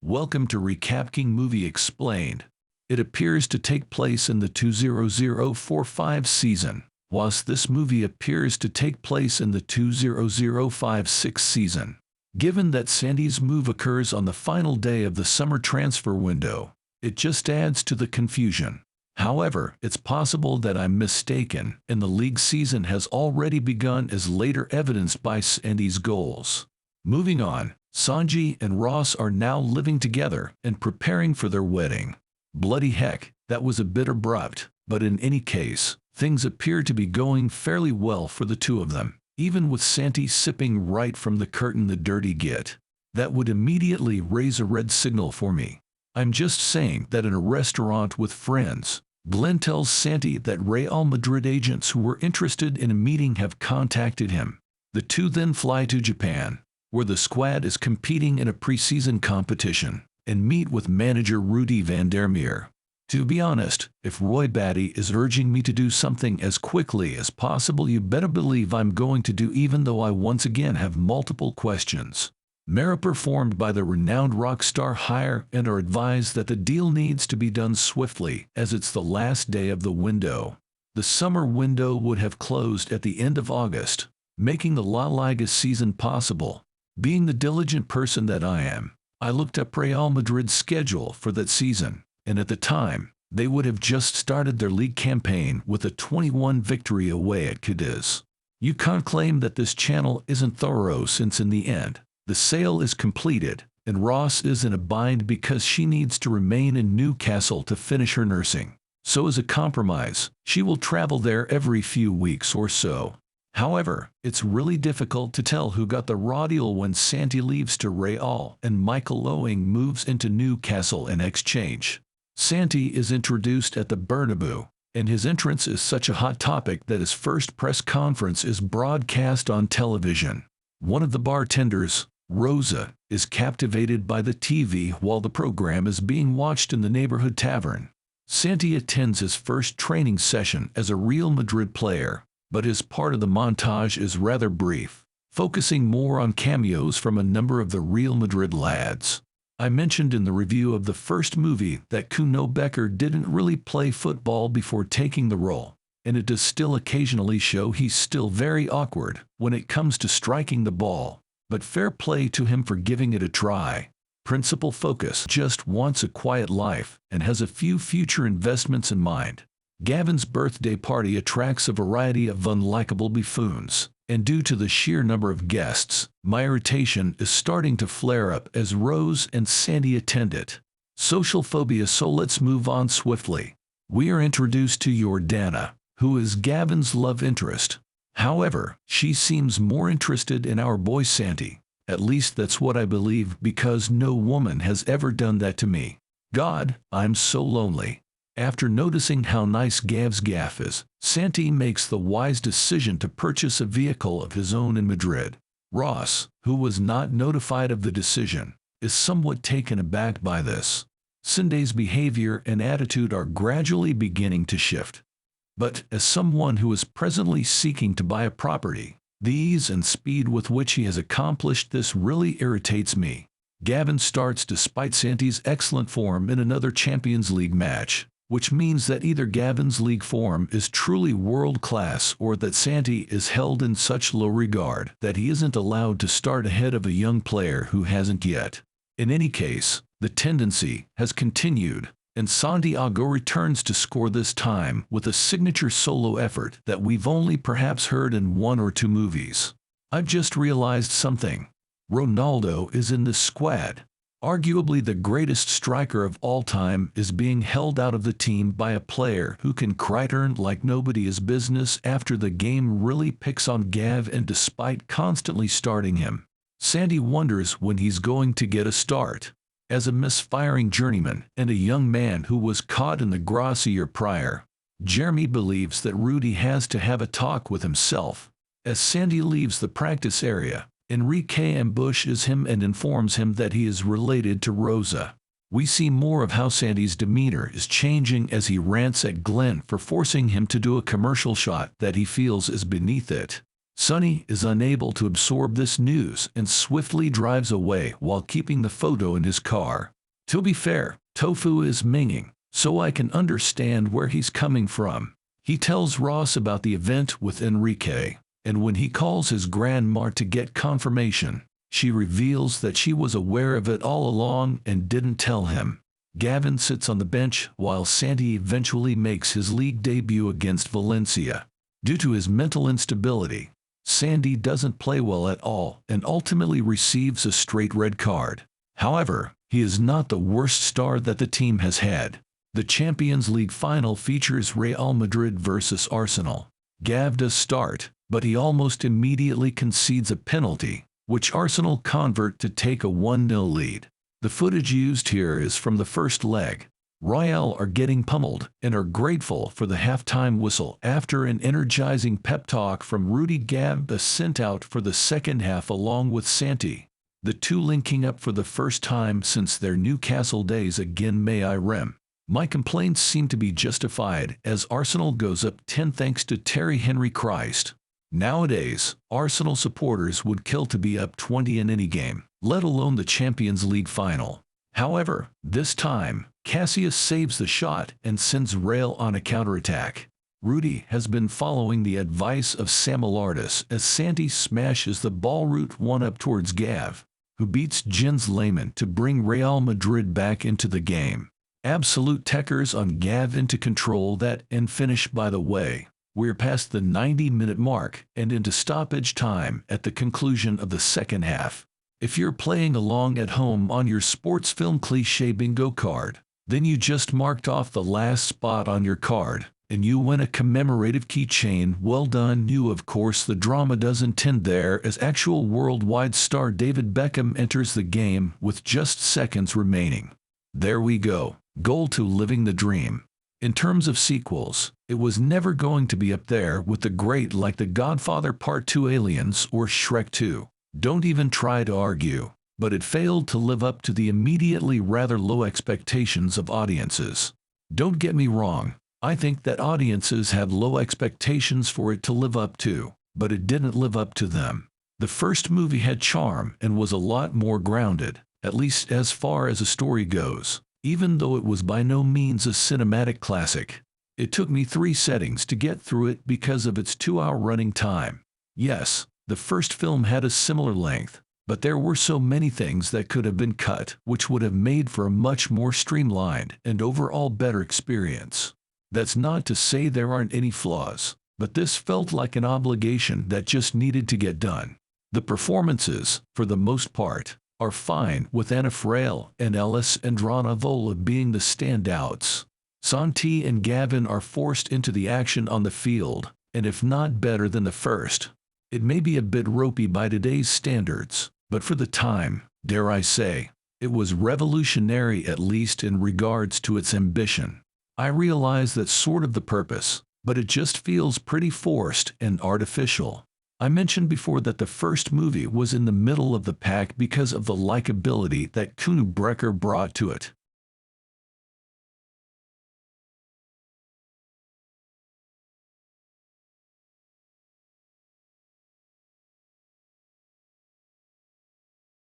Welcome to Recapping Movie Explained. It appears to take place in the 20045 season, whilst this movie appears to take place in the 20056 season. Given that Sandy's move occurs on the final day of the summer transfer window, it just adds to the confusion. However, it's possible that I'm mistaken, and the league season has already begun as later evidenced by Sandy's goals. Moving on, Sanji and Ross are now living together and preparing for their wedding. Bloody heck, that was a bit abrupt, but in any case, things appear to be going fairly well for the two of them, even with Santi sipping right from the curtain the dirty git. That would immediately raise a red signal for me. I'm just saying that in a restaurant with friends, Glenn tells Santi that Real Madrid agents who were interested in a meeting have contacted him. The two then fly to Japan, where the squad is competing in a preseason competition, and meet with manager Rudy van der Meer. To be honest, if Roy Batty is urging me to do something as quickly as possible, you better believe I'm going to do, even though I once again have multiple questions. Mara performed by the renowned rock star hire and are advised that the deal needs to be done swiftly as it's the last day of the window. The summer window would have closed at the end of August, making the La Liga season possible. Being the diligent person that I am, I looked up Real Madrid's schedule for that season, and at the time, they would have just started their league campaign with a 21 victory away at Cadiz. You can't claim that this channel isn't thorough, since in the end, the sale is completed, and Ross is in a bind because she needs to remain in Newcastle to finish her nursing. So as a compromise, she will travel there every few weeks or so. However, it's really difficult to tell who got the raw deal when Santi leaves to Real and Michael Owen moves into Newcastle in exchange. Santi is introduced at the Bernabeu, and his entrance is such a hot topic that his first press conference is broadcast on television. One of the bartenders, Rosa, is captivated by the TV while the program is being watched in the neighborhood tavern. Santi attends his first training session as a Real Madrid player, but his part of the montage is rather brief, focusing more on cameos from a number of the Real Madrid lads. I mentioned in the review of the first movie that Kuno Becker didn't really play football before taking the role, and it does still occasionally show he's still very awkward when it comes to striking the ball, but fair play to him for giving it a try. Principal Focus just wants a quiet life and has a few future investments in mind. Gavin's birthday party attracts a variety of unlikable buffoons, and due to the sheer number of guests, my irritation is starting to flare up as Rose and Sandy attend it. Social phobia. So let's move on swiftly. We are introduced to Jordana, who is Gavin's love interest. However, she seems more interested in our boy Santi. At least that's what I believe, because no woman has ever done that to me. God, I'm so lonely. After noticing how nice Gav's gaff is, Santi makes the wise decision to purchase a vehicle of his own in Madrid. Ross, who was not notified of the decision, is somewhat taken aback by this. Cindy's behavior and attitude are gradually beginning to shift. But as someone who is presently seeking to buy a property, the ease and speed with which he has accomplished this really irritates me. Gavin starts despite Santi's excellent form in another Champions League match, which means that either Gavin's league form is truly world-class or that Santi is held in such low regard that he isn't allowed to start ahead of a young player who hasn't yet. In any case, the tendency has continued, and Santiago returns to score, this time with a signature solo effort that we've only perhaps heard in one or two movies. I've just realized something. Ronaldo is in this squad. Arguably the greatest striker of all time is being held out of the team by a player who can cry turn like nobody is business after the game really picks on Gav, and despite constantly starting him, Sandy wonders when he's going to get a start. As a misfiring journeyman and a young man who was caught in the grass a year prior, Jeremy believes that Rudy has to have a talk with himself. As Sandy leaves the practice area, Enrique ambushes him and informs him that he is related to Rosa. We see more of how Sandy's demeanor is changing as he rants at Glenn for forcing him to do a commercial shot that he feels is beneath it. Sonny is unable to absorb this news and swiftly drives away while keeping the photo in his car. To be fair, Tofu is minging, so I can understand where he's coming from. He tells Ross about the event with Enrique, and when he calls his grandma to get confirmation, she reveals that she was aware of it all along and didn't tell him. Gavin sits on the bench while Santi eventually makes his league debut against Valencia. Due to his mental instability, Santi doesn't play well at all and ultimately receives a straight red card. However, he is not the worst star that the team has had. The Champions League final features Real Madrid versus Arsenal. Gav does start, but he almost immediately concedes a penalty, which Arsenal convert to take a 1-0 lead. The footage used here is from the first leg. Real are getting pummeled and are grateful for the halftime whistle after an energizing pep talk from Rudy Gav sent out for the second half along with Santi. The two linking up for the first time since their Newcastle days again may I rem. My complaints seem to be justified as Arsenal goes up 10 thanks to Terry Henry Christ. Nowadays, Arsenal supporters would kill to be up 20 in any game, let alone the Champions League final. However, this time, Cassius saves the shot and sends Real on a counterattack. Rudy has been following the advice of Sam Alardis as Santi smashes the ball route one up towards Gav, who beats Jens Lehmann to bring Real Madrid back into the game. Absolute techers on Gav into control that and finish. By the way, we're past the 90-minute mark and into stoppage time at the conclusion of the second half. If you're playing along at home on your sports film cliché bingo card, then you just marked off the last spot on your card, and you win a commemorative keychain. Well done you. Of course the drama doesn't end there as actual worldwide star David Beckham enters the game with just seconds remaining. There we go. Goal to living the dream. In terms of sequels, it was never going to be up there with the great like The Godfather Part 2, Aliens, or Shrek 2. Don't even try to argue. But it failed to live up to the immediately rather low expectations of audiences. Don't get me wrong, I think that audiences had low expectations for it to live up to, but it didn't live up to them. The first movie had charm and was a lot more grounded, at least as far as a story goes. Even though it was by no means a cinematic classic, it took me 3 settings to get through it because of its 2-hour running time. Yes, the first film had a similar length, but there were so many things that could have been cut which would have made for a much more streamlined and overall better experience. That's not to say there aren't any flaws, but this felt like an obligation that just needed to get done. The performances, for the most part, are fine, with Anna Frail and Alice Vola being the standouts. Santi and Gavin are forced into the action on the field, and if not better than the first, it may be a bit ropey by today's standards, but for the time, dare I say, it was revolutionary, at least in regards to its ambition. I realize that's sort of the purpose, but it just feels pretty forced and artificial. I mentioned before that the first movie was in the middle of the pack because of the likability that Kunu Brecker brought to it.